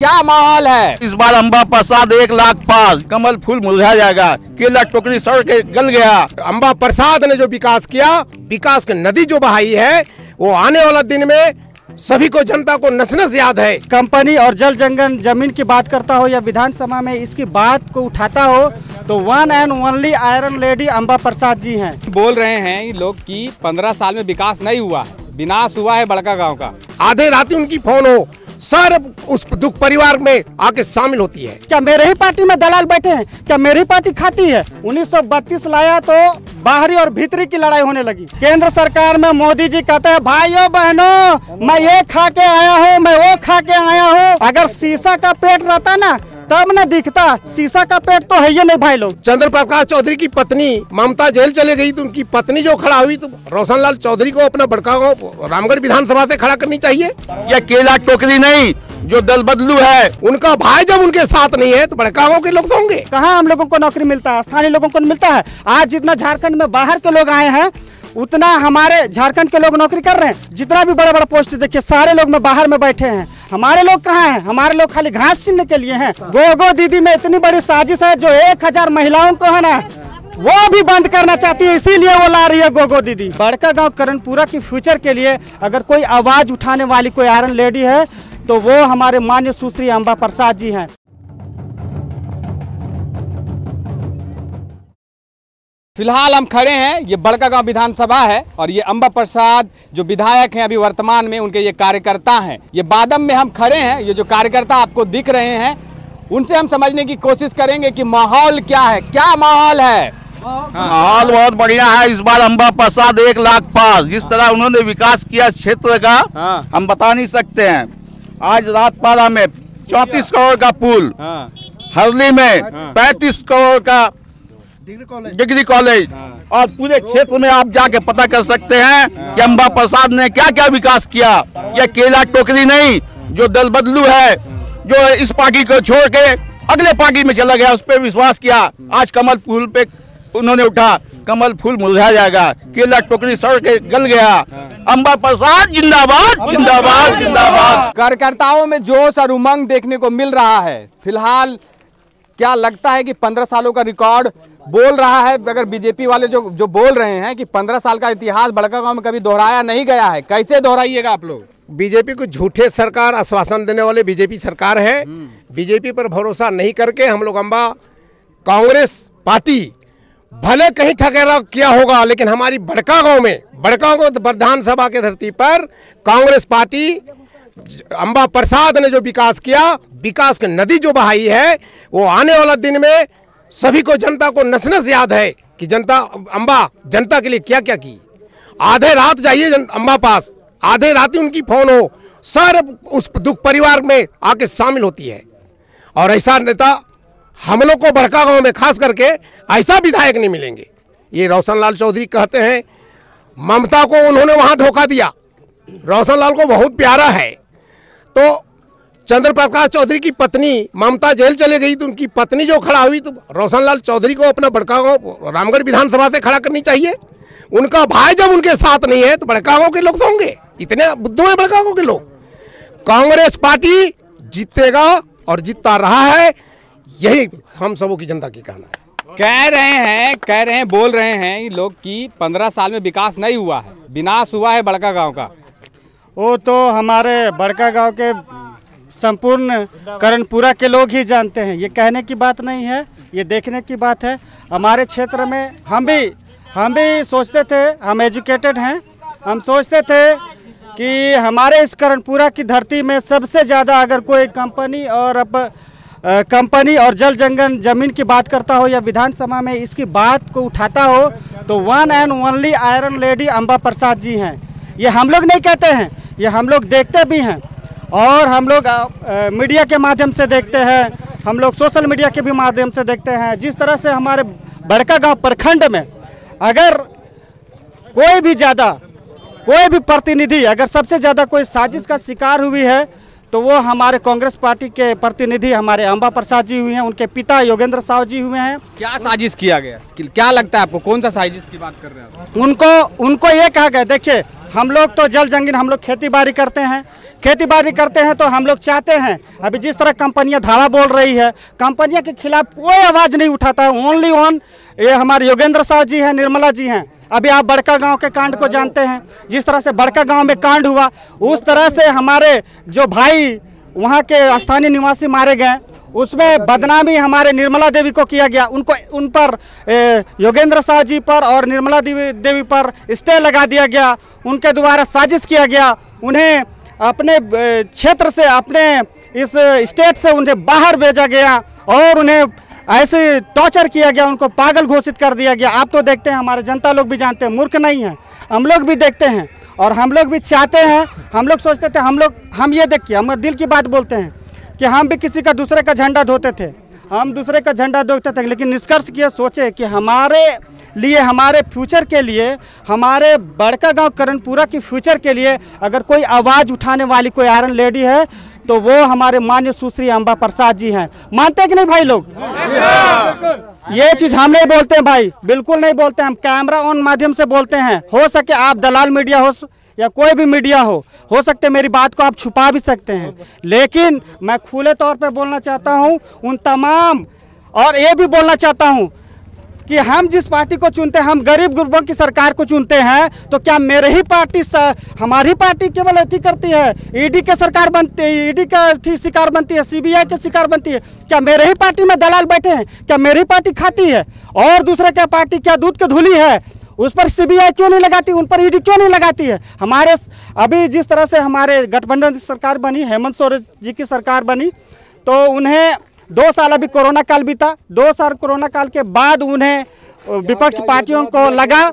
क्या माहौल है? इस बार अम्बा प्रसाद 1 लाख पास, कमल फूल मुरझा जाएगा, केला टोकरी सड़ के गल गया। अम्बा प्रसाद ने जो विकास किया, विकास की नदी जो बहाई है, वो आने वाला दिन में सभी को, जनता को नस नस याद है। कंपनी और जल जंगल जमीन की बात करता हो या विधानसभा में इसकी बात को उठाता हो तो one and only iron lady Amba Prasad ji हैं। बोल रहे हैं ये लोग कि 15 साल में विकास नहीं हुआ है, विनाश हुआ है बड़का गांव का। आधे रात उनकी फोन हो, सर उस दुख परिवार में आके शामिल होती है। क्या मेरे ही पार्टी में दलाल बैठे हैं? क्या मेरी पार्टी खाती है? 1932 लाया तो बाहरी और भीतरी की लड़ाई होने लगी। केंद्र सरकार में मोदी जी कहते हैं भाइयों बहनों मैं ये खा के आया हूँ, मैं वो खा के आया हूँ। अगर शीशा का पेट रहता ना तब न दिखता, शीशा का पेट तो है ही नहीं भाई लोग। चंद्र प्रकाश चौधरी की पत्नी ममता जेल चले गई तो उनकी पत्नी जो खड़ा हुई, तो रोशन लाल चौधरी को अपना बड़कागांव रामगढ़ विधानसभा से खड़ा करनी चाहिए। यह केला टोकरी नहीं जो दल बदलू है, उनका भाई जब उनके साथ नहीं है तो बड़कागांव के लोग होंगे कहाँ? हम लोगों को नौकरी मिलता है, स्थानीय लोगों को मिलता है। आज जितना झारखंड में बाहर के लोग आए हैं उतना हमारे झारखंड के लोग नौकरी कर रहे हैं। जितना भी बड़ा बड़ा पोस्ट देखिए, सारे लोग में बाहर में बैठे हैं। हमारे लोग कहाँ हैं? हमारे लोग खाली घास छीनने के लिए हैं। गोगो दीदी में इतनी बड़ी साजिश है जो 1000 महिलाओं को है ना वो भी बंद करना चाहती है, इसीलिए वो ला रही है गोगो दीदी। बड़का गांव करणपुरा की फ्यूचर के लिए अगर कोई आवाज उठाने वाली कोई आयरन लेडी है तो वो हमारे माननीय सुश्री अम्बा प्रसाद जी हैं। फिलहाल हम खड़े हैं, ये बड़का गांव विधानसभा है और ये अम्बा प्रसाद जो विधायक हैं अभी वर्तमान में, उनके ये कार्यकर्ता हैं। ये बादम में हम खड़े हैं, ये जो कार्यकर्ता आपको दिख रहे हैं उनसे हम समझने की कोशिश करेंगे कि माहौल क्या है, क्या माहौल है। माहौल बहुत बढ़िया है। इस बार अम्बा प्रसाद 1 लाख पास, जिस तरह उन्होंने विकास किया क्षेत्र का हम बता नहीं सकते हैं। आज रातपाड़ा में 34 करोड़ का पुल, हरली में 35 करोड़ का डिग्री कॉलेज, और पूरे क्षेत्र में आप जाके पता कर सकते हैं कि अम्बा प्रसाद ने क्या क्या विकास किया। यह केला टोकरी नहीं जो दल बदलू है, जो इस पार्टी को छोड़ के अगले पार्टी में चला गया, उस पर विश्वास किया। आज कमल फूल पे उन्होंने उठा, कमल फूल मुरझा जाएगा, केला टोकरी सड़ के गल गया। अम्बा प्रसाद जिंदाबाद जिंदाबाद जिंदाबाद। कार्यकर्ताओं में जोश और उमंग देखने को मिल रहा है। फिलहाल क्या लगता है कि 15 सालों का रिकॉर्ड बोल रहा है? अगर बीजेपी वाले जो बोल रहे हैं कि 15 साल का इतिहास बड़का गांव में कभी दोहराया नहीं गया है, कैसे दोहराइएगा आप लोग? बीजेपी को झूठे सरकार, आश्वासन देने वाले बीजेपी सरकार है। बीजेपी पर भरोसा नहीं करके हम लोग अम्बा कांग्रेस पार्टी भले कहीं ठकेरा किया होगा, लेकिन हमारी बड़कागांव में, बड़कागांव विधानसभा के धरती पर कांग्रेस पार्टी अम्बा प्रसाद ने जो विकास किया, विकास की नदी जो बहाई है, वो आने वाला दिन में सभी को, जनता को नस नस याद है कि जनता अम्बा जनता के लिए क्या क्या की। आधे रात जाइए अम्बा पास, आधे रात ही उनकी फोन हो, सर उस दुख परिवार में आके शामिल होती है। और ऐसा नेता हम लोग को बड़का गांव में खास करके ऐसा विधायक नहीं मिलेंगे। ये रोशन लाल चौधरी कहते हैं ममता को उन्होंने वहां धोखा दिया, रोशन लाल को बहुत प्यारा है। तो चंद्र प्रकाश चौधरी की पत्नी ममता जेल चले गई तो उनकी पत्नी जो खड़ा हुई, तो रोशन लाल चौधरी को अपना बड़कागांव रामगढ़ विधानसभा से खड़ा करनी चाहिए। उनका भाई जब उनके साथ नहीं है तो बड़कागांव के लोग होंगे, इतने बुद्धू हैं बड़कागांव के लोग। कांग्रेस पार्टी जीतेगा और जीतता रहा है, यही हम सबों की जनता की कहना है। कह रहे हैं बोल रहे हैं ये लोग कि 15 साल में विकास नहीं हुआ है, विनाश हुआ है बड़का गांव का। वो तो हमारे बड़का गांव के संपूर्ण करणपुरा के लोग ही जानते हैं। ये कहने की बात नहीं है, ये देखने की बात है। हमारे क्षेत्र में हम भी सोचते थे, हम एजुकेटेड हैं, हम सोचते थे कि हमारे इस करणपुरा की धरती में सबसे ज़्यादा अगर कोई कंपनी और जल जंगल जमीन की बात करता हो या विधानसभा में इसकी बात को उठाता हो तो one and only iron lady Amba Prasad ji हैं। ये हम लोग नहीं कहते हैं, ये हम लोग देखते भी हैं और हम लोग मीडिया के माध्यम से देखते हैं, हम लोग सोशल मीडिया के भी माध्यम से देखते हैं। जिस तरह से हमारे बड़का गांव प्रखंड में अगर कोई भी प्रतिनिधि अगर सबसे ज़्यादा कोई साजिश का शिकार हुई है तो वो हमारे कांग्रेस पार्टी के प्रतिनिधि हमारे अम्बा प्रसाद जी हुए हैं, उनके पिता योगेंद्र साहू जी हुए हैं। क्या साजिश किया गया? क्या लगता है आपको, कौन सा साजिश की बात कर रहे हैं? उनको ये कहा गया, देखिए हम लोग तो जल जंगल, हम लोग खेती बाड़ी करते हैं, खेती बाड़ी करते हैं। तो हम लोग चाहते हैं अभी जिस तरह कंपनियां धावा बोल रही है, कंपनियों के खिलाफ कोई आवाज़ नहीं उठाता है। ओनली ऑन ये हमारे योगेंद्र साहु जी हैं, निर्मला जी हैं। अभी आप बड़का गांव के कांड को जानते हैं, जिस तरह से बड़का गांव में कांड हुआ, उस तरह से हमारे जो भाई वहाँ के स्थानीय निवासी मारे गए, उसमें बदनामी हमारे निर्मला देवी को किया गया। उन पर योगेंद्र साहु जी पर और निर्मला देवी पर स्टे लगा दिया गया। उनके द्वारा साजिश किया गया, उन्हें अपने क्षेत्र से, अपने इस स्टेट से उन्हें बाहर भेजा गया और उन्हें ऐसे टॉर्चर किया गया, उनको पागल घोषित कर दिया गया। आप तो देखते हैं, हमारे जनता लोग भी जानते हैं, मूर्ख नहीं हैं, हम लोग भी देखते हैं और हम लोग भी चाहते हैं। हम लोग सोचते थे, हम ये देखिए, हम दिल की बात बोलते हैं कि हम भी किसी का दूसरे का झंडा ढोते थे, हम दूसरे का झंडा ढोते थे, लेकिन निष्कर्ष किया सोचे कि हमारे लिए, हमारे फ्यूचर के लिए, हमारे बड़का गांव करणपुरा की फ्यूचर के लिए अगर कोई आवाज़ उठाने वाली कोई आयरन लेडी है तो वो हमारे माननीय सुश्री अम्बा प्रसाद जी हैं। मानते हैं कि नहीं भाई लोग? ये चीज़ हम नहीं बोलते हैं भाई, बिल्कुल नहीं बोलते हैं, हम कैमरा ऑन माध्यम से बोलते हैं। हो सके आप दलाल मीडिया हो या कोई भी मीडिया हो सकते मेरी बात को आप छुपा भी सकते हैं, लेकिन मैं खुले तौर पे बोलना चाहता हूं उन तमाम, और ये भी बोलना चाहता हूं कि हम जिस पार्टी को चुनते हैं, हम गरीब गुरबों की सरकार को चुनते हैं, तो क्या मेरे ही पार्टी, हमारी पार्टी केवल अति करती है, ईडी के सरकार बनती है, ईडी का शिकार बनती है, सीबीआई के शिकार बनती है? क्या मेरे ही पार्टी में दलाल बैठे हैं? क्या मेरी पार्टी खाती है और दूसरे की पार्टी क्या दूध की धुली है? उस पर सीबीआई क्यों नहीं लगाती, उन पर ईडी क्यों नहीं लगाती है? हमारे अभी जिस तरह से हमारे गठबंधन की सरकार बनी, हेमंत सोरेन जी की सरकार बनी, तो उन्हें 2 साल अभी कोरोना काल बीता, 2 साल कोरोना काल के बाद उन्हें विपक्ष पार्टियों को लगा,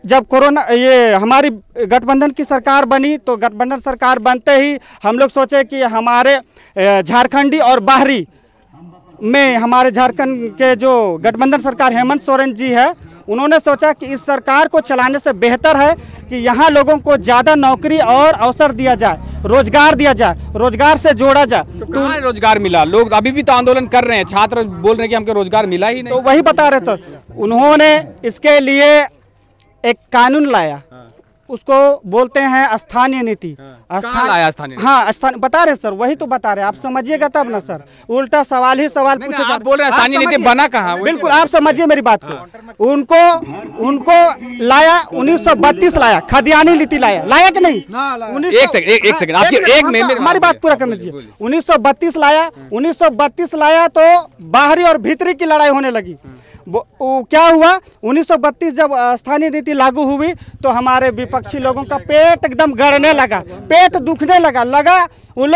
जब कोरोना ये हमारी गठबंधन की सरकार बनी, तो गठबंधन सरकार बनते ही हम लोग सोचे कि हमारे झारखंडी और बाहरी में हमारे झारखंड के जो गठबंधन सरकार हेमंत सोरेन जी है, उन्होंने सोचा कि इस सरकार को चलाने से बेहतर है कि यहाँ लोगों को ज़्यादा नौकरी और अवसर दिया जाए, रोजगार दिया जाए, रोजगार से जोड़ा जाए। तो रोजगार मिला? लोग अभी भी तो आंदोलन कर रहे हैं, छात्र बोल रहे हैं कि हमको रोजगार मिला ही नहीं। तो वही बता रहे थे, उन्होंने इसके लिए एक कानून लाया, उसको बोलते हैं स्थानीय नीति। लाया स्थानीय? हाँ, स्थानीय बता रहे सर, वही तो बता रहे, आप समझिएगा तब ना सर, उल्टा सवाल ही सवाल पूछे जा रहे। बोल रहे हैं स्थानीय नीति बना कहाँ? बिल्कुल आप समझिए मेरी बात को। उनको लाया 1932 लाया, खाद्यान्नी नीति लाया कि नहीं? एक सेकंड आपकी एक में हमारी बात पूरा करने दीजिए। 1932 लाया तो बाहरी और भीतरी की लड़ाई होने लगी। क्या हुआ, 1932 जब स्थानीय नीति लागू हुई तो हमारे विपक्षी लोगों का पेट एकदम गड़ने लगा, पेट दुखने लगा। वो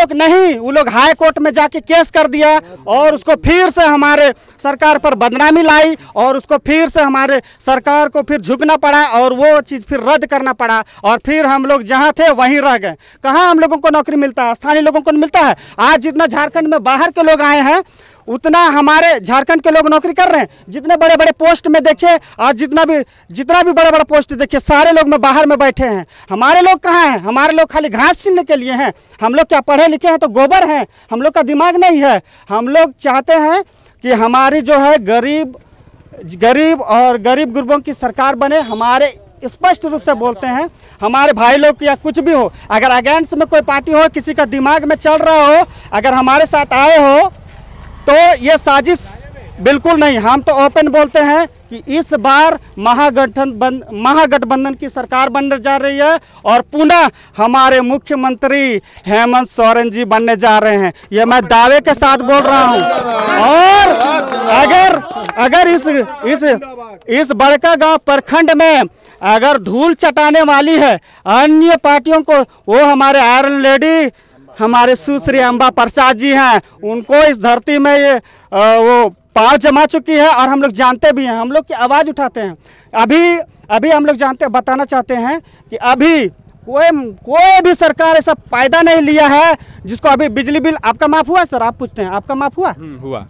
लोग हाई कोर्ट में जाके केस कर दिया और उसको फिर से हमारे सरकार पर बदनामी लाई और उसको फिर से हमारे सरकार को फिर झुकना पड़ा और वो चीज़ फिर रद्द करना पड़ा और फिर हम लोग जहाँ थे वहीं रह गए। कहाँ हम लोगों को नौकरी मिलता है? स्थानीय लोगों को मिलता है। आज जितना झारखंड में बाहर के लोग आए हैं उतना हमारे झारखंड के लोग नौकरी कर रहे हैं। जितने बड़े बड़े पोस्ट में देखिए, आज जितना भी बड़ा बड़ा पोस्ट देखिए, सारे लोग में बाहर में बैठे हैं। हमारे लोग कहाँ हैं? हमारे लोग खाली घास छीनने के लिए हैं। हम लोग क्या पढ़े लिखे हैं तो गोबर हैं? हम लोग का दिमाग नहीं है। हम लोग चाहते हैं कि हमारी जो है गरीब और गरीब गुरबों की सरकार बने। हमारे स्पष्ट रूप से बोलते हैं, हमारे भाई लोग या कुछ भी हो, अगर अगेंस्ट में कोई पार्टी हो, किसी का दिमाग में चल रहा हो, अगर हमारे साथ आए हो तो ये साजिश बिल्कुल नहीं। हम तो ओपन बोलते हैं कि इस बार महागठबंधन की सरकार बनने जा रही है और पुनः हमारे मुख्यमंत्री हेमंत सोरेन जी बनने जा रहे हैं। ये मैं दावे के साथ बोल रहा हूं। और अगर इस बड़का गांव प्रखंड में अगर धूल चटाने वाली है अन्य पार्टियों को, वो हमारे आयरन लेडी हमारे सुश्री अम्बा प्रसाद जी हैं। उनको इस धरती में ये वो पाँव जमा चुकी है और हम लोग जानते भी हैं, हम लोग की आवाज़ उठाते हैं। अभी हम लोग बताना चाहते हैं कि अभी कोई भी सरकार ऐसा फायदा नहीं लिया है जिसको अभी बिजली बिल आपका माफ हुआ? सर आप पूछते हैं, आपका माफ हुआ? हुआ।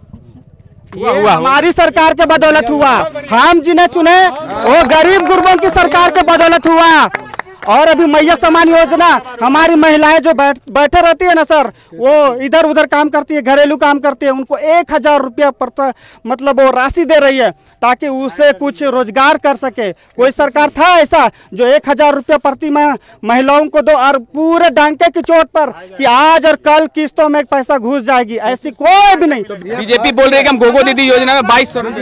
हमारी सरकार के बदौलत हुआ। हम जिन्हें चुने वो गरीब गुरबों की सरकार के बदौलत हुआ। और अभी मैया सम्मान योजना, हमारी महिलाएं जो बैठे रहती है ना सर, वो इधर उधर काम करती है, घरेलू काम करती है, उनको 1000 रुपया मतलब वो राशि दे रही है ताकि उसे कुछ रोजगार कर सके। कोई सरकार था ऐसा जो 1000 रुपया प्रति महिलाओं को दो और पूरे डांके की चोट पर कि आज और कल किस्तों में पैसा घुस जाएगी, ऐसी कोई भी नहीं। बीजेपी बोल रही है कि हम गोगो दीदी योजना में 2200 रुपए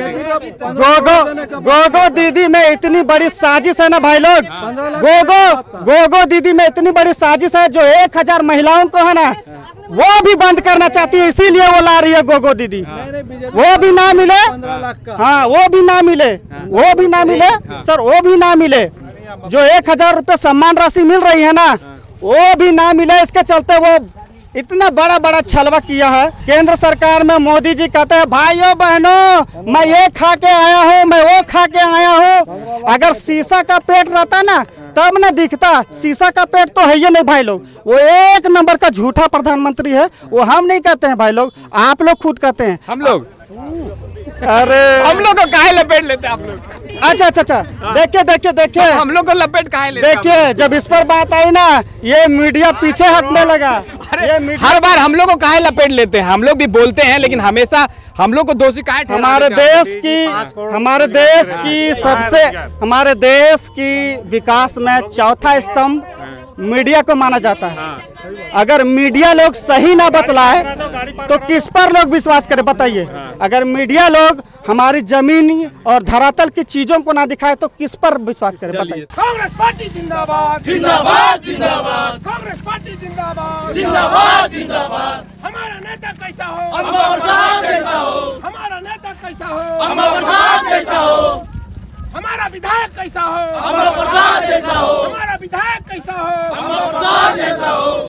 गोगो दीदी में इतनी बड़ी साजिश है ना भाई लोग, गोगो दीदी में इतनी बड़ी साजिश है जो 1000 महिलाओं को है ना वो भी बंद करना चाहती है, इसीलिए वो ला रही है गोगो दीदी। वो भी ना मिले, हाँ वो भी ना मिले, वो भी ना मिले सर, वो भी ना मिले। जो 1000 रुपये सम्मान राशि मिल रही है ना वो भी ना मिले। इसके चलते वो इतना बड़ा बड़ा छलवा किया है। केंद्र सरकार में मोदी जी कहते हैं भाइयों बहनों मैं ये खा के आया हूँ, मैं वो खा के आया हूँ। अगर शीशा का पेट रहता ना तब न दिखता, शीशा का पेट तो है ही नहीं भाई लोग। वो 1 नंबर का झूठा प्रधानमंत्री है। वो हम नहीं कहते हैं भाई लोग, आप लोग खुद कहते हैं। हम लोग, अरे हम लोग को काहे लपेट लेते हैं आप लोग? अच्छा देखिए हम लोग को लपेट काहे लेते? देखिए जब इस पर बात आई ना ये मीडिया पीछे हटने लगा। हर बार हम लोग को काहे लपेट लेते हैं? हम लोग भी बोलते हैं लेकिन हमेशा हम लोग को दोषी काहे ठहराते हैं? हमारे देश की विकास में चौथा स्तंभ मीडिया को माना जाता है। अगर मीडिया लोग सही ना बतलाए तो किस पर लोग विश्वास करें बताइए? अगर मीडिया लोग हमारी जमीनी और धरातल की चीजों को ना दिखाए तो किस पर विश्वास करें बताइए? कांग्रेस पार्टी जिंदाबाद जिंदाबाद जिंदाबाद, कांग्रेस पार्टी जिंदाबाद जिंदाबाद जिंदाबाद। हमारा नेता कैसा हो, अम्बा प्रसाद कैसा हो, हमारा नेता कैसा हो, अम्बा प्रसाद कैसा हो, हमारा विधायक कैसा हो, अम्बा प्रसाद जैसा हो, हमारा विधायक कैसा हो, अम्बा प्रसाद जैसा हो।